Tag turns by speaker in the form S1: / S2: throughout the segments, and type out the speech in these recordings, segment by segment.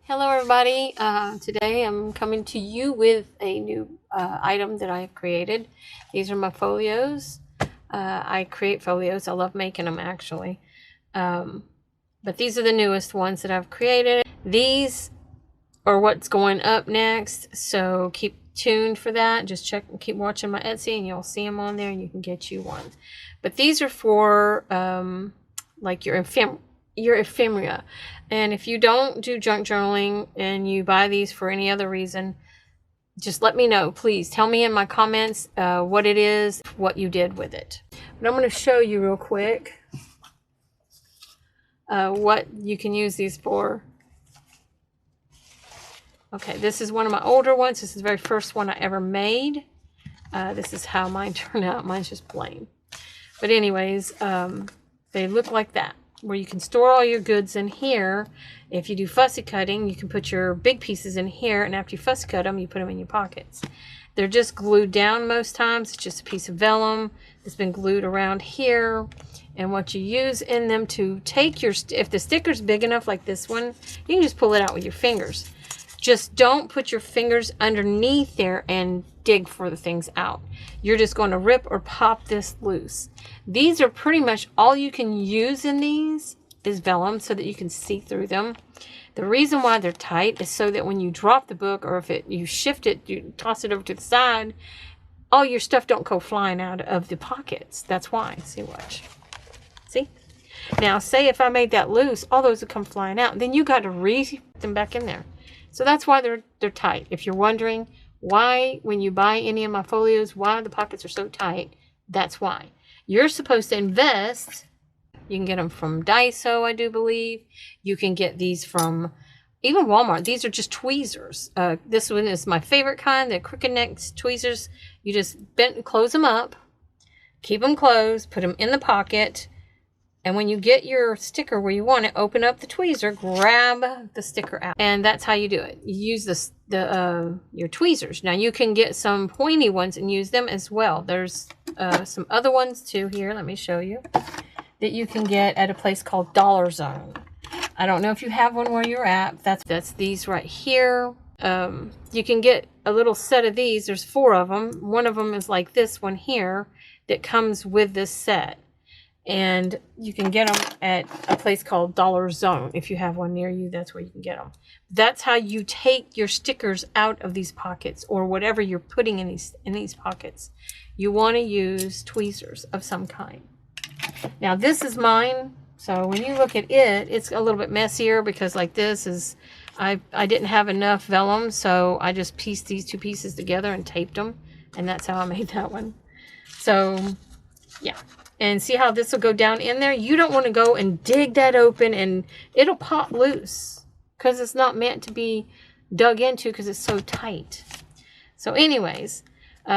S1: Hello everybody, today I'm coming to you with a new item that I've created. These are my folios. I create folios. I love making them actually. But these are the newest ones that I've created. These are what's going up next, so keep tuned for that. Just keep watching my Etsy and you'll see them on there and you can get you one. But these are for like your ephemera. And if you don't do junk journaling and you buy these for any other reason, just let me know. Please tell me in my comments what it is, what you did with it. But I'm going to show you real quick what you can use these for. Okay, this is one of my older ones. This is the very first one I ever made. This is how mine turned out. Mine's just plain. But anyways, they look like that, where you can store all your goods in here. If you do fussy cutting, you can put your big pieces in here, and after you fussy cut them, you put them in your pockets. They're just glued down most times. It's just a piece of vellum that's been glued around here. And what you use in them to take your, if the sticker's big enough like this one, you can just pull it out with your fingers. Just don't put your fingers underneath there and dig for the things out. You're just going to rip or pop this loose. These are pretty much all you can use in these is vellum so that you can see through them. The reason why they're tight is so that when you drop the book, or if you shift it, you toss it over to the side, all your stuff don't go flying out of the pockets. That's why. See, watch. See? Now, say if I made that loose, all those would come flying out. Then you got to re-put them back in there. So that's why they're tight. If you're wondering why, when you buy any of my folios, why the pockets are so tight, that's why. You're supposed to invest. You can get them from Daiso, I do believe. You can get these from even Walmart. These are just tweezers. This one is my favorite kind, the crooked neck tweezers. You just close them up, keep them closed, put them in the pocket. And when you get your sticker where you want it, open up the tweezer, grab the sticker out. And that's how you do it. You use your tweezers. Now you can get some pointy ones and use them as well. There's some other ones too here. Let me show you. That you can get at a place called Dollar Zone. I don't know if you have one where you're at. That's these right here. You can get a little set of these. There's 4 of them. One of them is like this one here that comes with this set. And you can get them at a place called Dollar Zone. If you have one near you, that's where you can get them. That's how you take your stickers out of these pockets, or whatever you're putting in these pockets. You want to use tweezers of some kind. Now this is mine. So when you look at it, it's a little bit messier because like this is, I didn't have enough vellum. So I just pieced these 2 pieces together and taped them. And that's how I made that one. So yeah. And see how this will go down in there? You don't want to go and dig that open and it'll pop loose because it's not meant to be dug into because it's so tight. So anyways,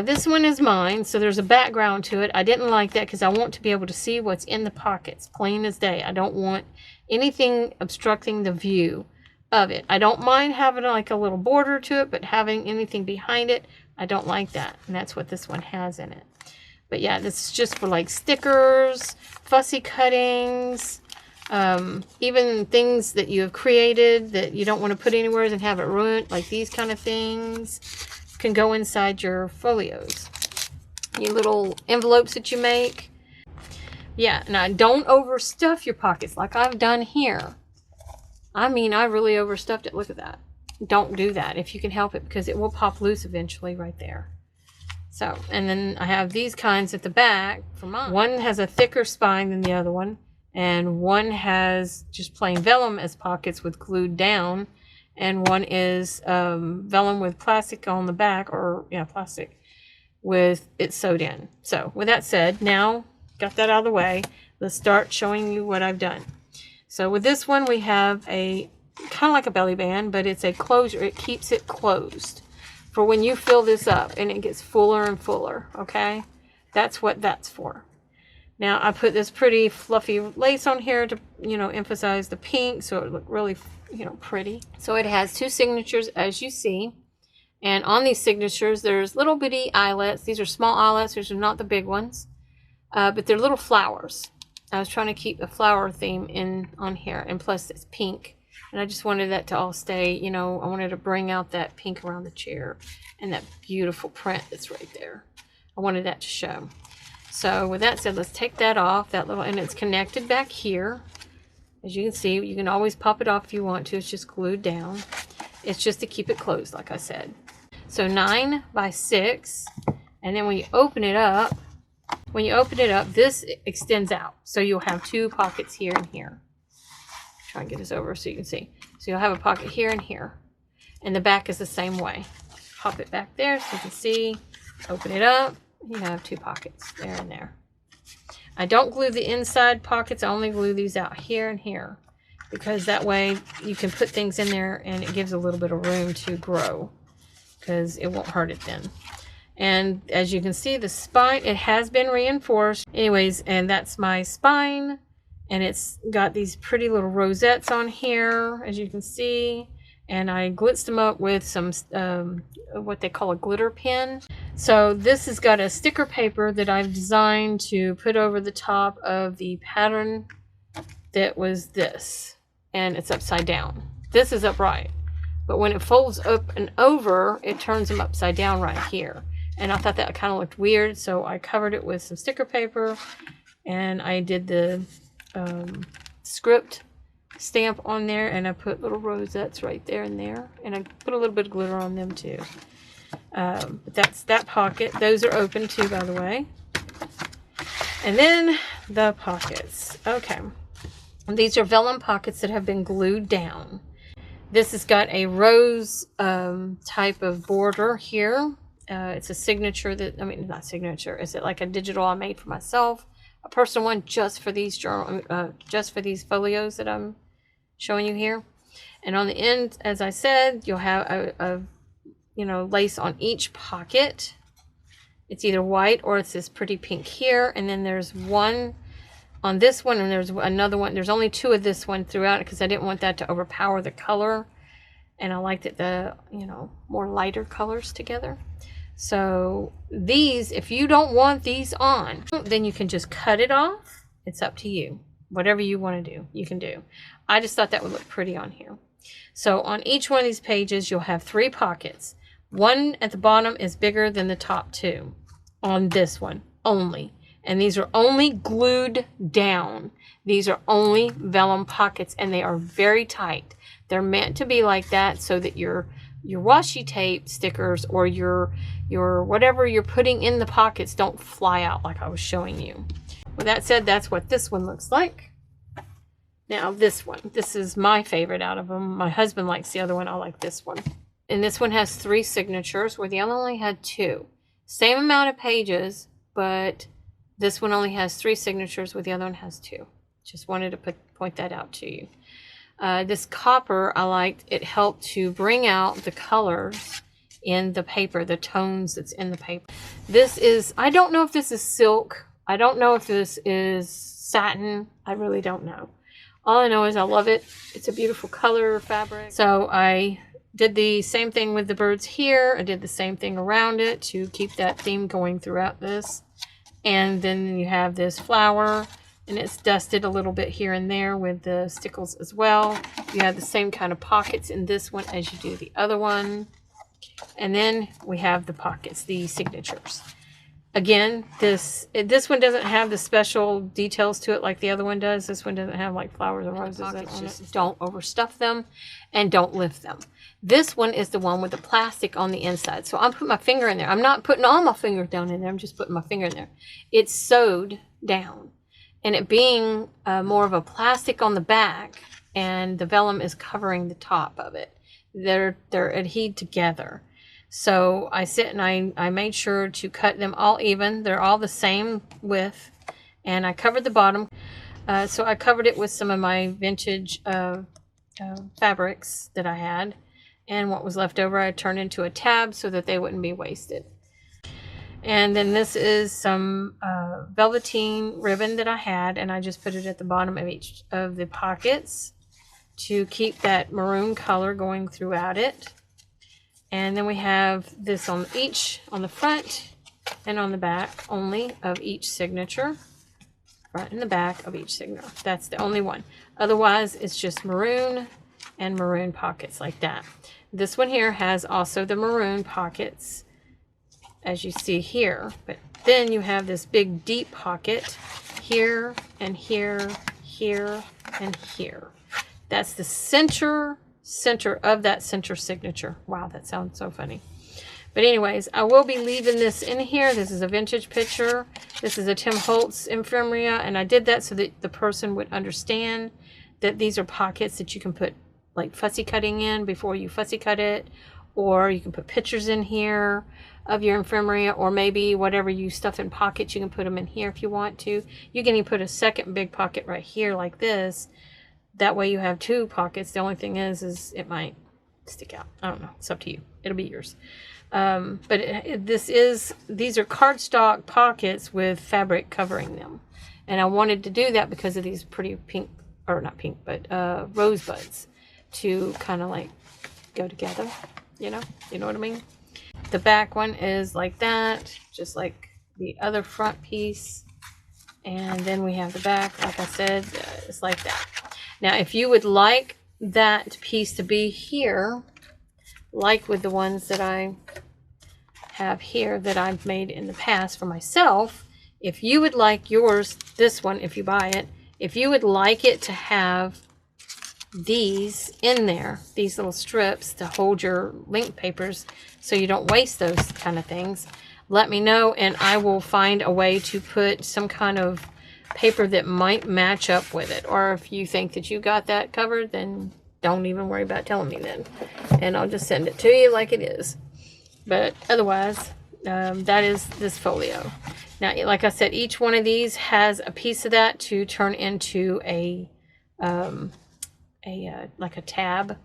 S1: this one is mine. So there's a background to it. I didn't like that because I want to be able to see what's in the pockets, plain as day. I don't want anything obstructing the view of it. I don't mind having like a little border to it, but having anything behind it, I don't like that. And that's what this one has in it. But yeah, this is just for like stickers, fussy cuttings, even things that you have created that you don't want to put anywhere and have it ruined, like these kind of things can go inside your folios. Your little envelopes that you make. Yeah, now don't overstuff your pockets like I've done here. I mean, I really overstuffed it. Look at that. Don't do that if you can help it because it will pop loose eventually right there. So, and then I have these kinds at the back for mine. One has a thicker spine than the other one, and one has just plain vellum as pockets with glued down, and one is vellum with plastic on the back, or yeah, plastic with it sewed in. So, with that said, now got that out of the way, let's start showing you what I've done. So, with this one, we have a kind of like a belly band, but it's a closure. It keeps it closed for when you fill this up and it gets fuller and fuller, okay? That's what that's for. Now, I put this pretty fluffy lace on here to, you know, emphasize the pink so it look really, you know, pretty. So it has 2 signatures, as you see. And on these signatures, there's little bitty eyelets. These are small eyelets. These are not the big ones. But they're little flowers. I was trying to keep the flower theme in on here. And plus, it's pink. And I just wanted that to all stay, you know, I wanted to bring out that pink around the chair and that beautiful print that's right there. I wanted that to show. So with that said, let's take that off, that little, and it's connected back here. As you can see, you can always pop it off if you want to. It's just glued down. It's just to keep it closed, like I said. So 9 by 6, and then when you open it up, this extends out. So you'll have 2 pockets here and here. Try and get this over so you can see. So you'll have a pocket here and here. And the back is the same way. Pop it back there so you can see. Open it up. You have 2 pockets there and there. I don't glue the inside pockets. I only glue these out here and here. Because that way you can put things in there and it gives a little bit of room to grow. Because it won't hurt it then. And as you can see, the spine, it has been reinforced. Anyways, and that's my spine. And it's got these pretty little rosettes on here, as you can see. And I glitzed them up with some, what they call a glitter pen. So this has got a sticker paper that I've designed to put over the top of the pattern that was this. And it's upside down. This is upright. But when it folds up and over, it turns them upside down right here. And I thought that kind of looked weird, so I covered it with some sticker paper. And I did the script stamp on there, and I put little rosettes right there and there. And I put a little bit of glitter on them too. But that's that pocket. Those are open too, by the way. And then the pockets. Okay. And these are vellum pockets that have been glued down. This has got a rose type of border here. It's a signature that, I mean, not signature. Is it like a digital I made for myself? A personal one just for these just for these folios that I'm showing you here. And on the end, as I said, you'll have a you know, lace on each pocket. It's either white or it's this pretty pink here. And then there's one on this one, and there's another one. There's only 2 of this one throughout it because I didn't want that to overpower the color. And I liked it the, you know, more lighter colors together. So these, if you don't want these on, then you can just cut it off. It's up to you. Whatever you want to do, you can do. I just thought that would look pretty on here. So on each one of these pages, you'll have 3 pockets. One at the bottom is bigger than the top 2 on this one only. And these are only glued down. These are only vellum pockets, and they are very tight. They're meant to be like that so that your washi tape stickers or your whatever you're putting in the pockets don't fly out like I was showing you. With that said, that's what this one looks like. Now this one, this is my favorite out of them. My husband likes the other one. I like this one. And this one has 3 signatures where the other only had 2. Same amount of pages, but this one only has 3 signatures where the other one has 2. Just wanted to point that out to you. This copper, I liked. It helped to bring out the colors in the paper, the tones that's in the paper. This is, I don't know if this is silk. I don't know if this is satin. I really don't know. All I know is I love it. It's a beautiful color fabric. So I did the same thing with the birds here. I did the same thing around it to keep that theme going throughout this. And then you have this flower, and it's dusted a little bit here and there with the stickles as well. You have the same kind of pockets in this one as you do the other one. And then we have the pockets, the signatures. Again, this one doesn't have the special details to it like the other one does. This one doesn't have like flowers and roses on it. Don't overstuff them and don't lift them. This one is the one with the plastic on the inside. So I'm putting my finger in there. I'm not putting all my fingers down in there. I'm just putting my finger in there. It's sewed down. And it being more of a plastic on the back, and the vellum is covering the top of it. They're adhered together. So I sit and I made sure to cut them all even. They're all the same width. And I covered the bottom. So I covered it with some of my vintage fabrics that I had. And what was left over I turned into a tab so that they wouldn't be wasted. And then this is some velveteen ribbon that I had. And I just put it at the bottom of each of the pockets to keep that maroon color going throughout it. And then we have this on the front and on the back only of each signature. Front and the back of each signature. That's the only one. Otherwise, it's just maroon and maroon pockets like that. This one here has also the maroon pockets, as you see here. But then you have this big deep pocket here and here, here and here. That's the center of that center signature. Wow, that sounds so funny. But anyways, I will be leaving this in here. This is a vintage picture. This is a Tim Holtz Ephemera, and I did that so that the person would understand that these are pockets that you can put like fussy cutting in before you fussy cut it, or you can put pictures in here of your ephemera, or maybe whatever you stuff in pockets, you can put them in here if you want to. You can even put a second big pocket right here like this. That way you have two pockets. The only thing is it might stick out. I don't know. It's up to you. It'll be yours. But these are cardstock pockets with fabric covering them. And I wanted to do that because of these pretty pink, or not pink, but rosebuds to kind of like go together, you know what I mean? The back one is like that, just like the other front piece. And then we have the back, like I said, it's like that. Now, if you would like that piece to be here, like with the ones that I have here that I've made in the past for myself, if you would like yours, this one, if you buy it, if you would like it to have these in there, these little strips to hold your link papers so you don't waste those kind of things, let me know and I will find a way to put some kind of paper that might match up with it. Or if you think that you got that covered, then don't even worry about telling me then, and I'll just send it to you like it is. But otherwise, that is this folio. Now, like I said, each one of these has a piece of that to turn into like a tab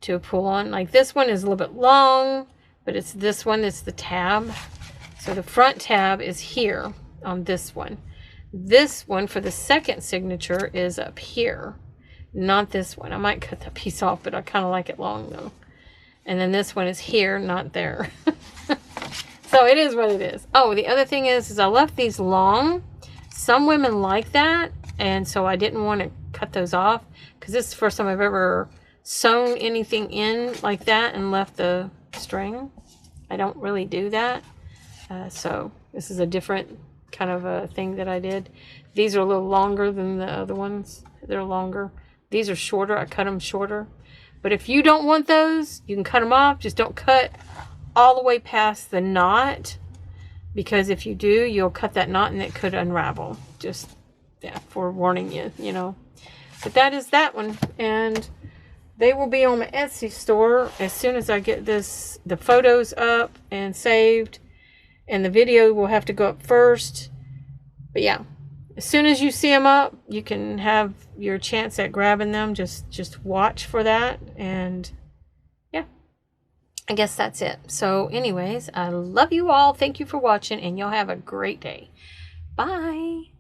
S1: to pull on. Like this one is a little bit long, but it's this one that's the tab. So the front tab is here on this one. This one for the second signature is up here, not this one. I might cut that piece off, but I kind of like it long though. And then this one is here, not there. So it is what it is. Oh, the other thing is I left these long. Some women like that, and so I didn't want to cut those off because this is the first time I've ever sewn anything in like that and left the string. I don't really do that. So this is a different kind of a thing that I did. These are a little longer than the other ones. They're longer. These are shorter. I cut them shorter. But if you don't want those, you can cut them off. Just don't cut all the way past the knot, because if you do, you'll cut that knot and it could unravel. Just, yeah, forewarning you, you know. But that is that one. And they will be on my Etsy store as soon as I get the photos up and saved. And the video will have to go up first. But yeah, as soon as you see them up, you can have your chance at grabbing them. Just watch for that. And yeah, I guess that's it. So anyways, I love you all. Thank you for watching, and y'all have a great day. Bye.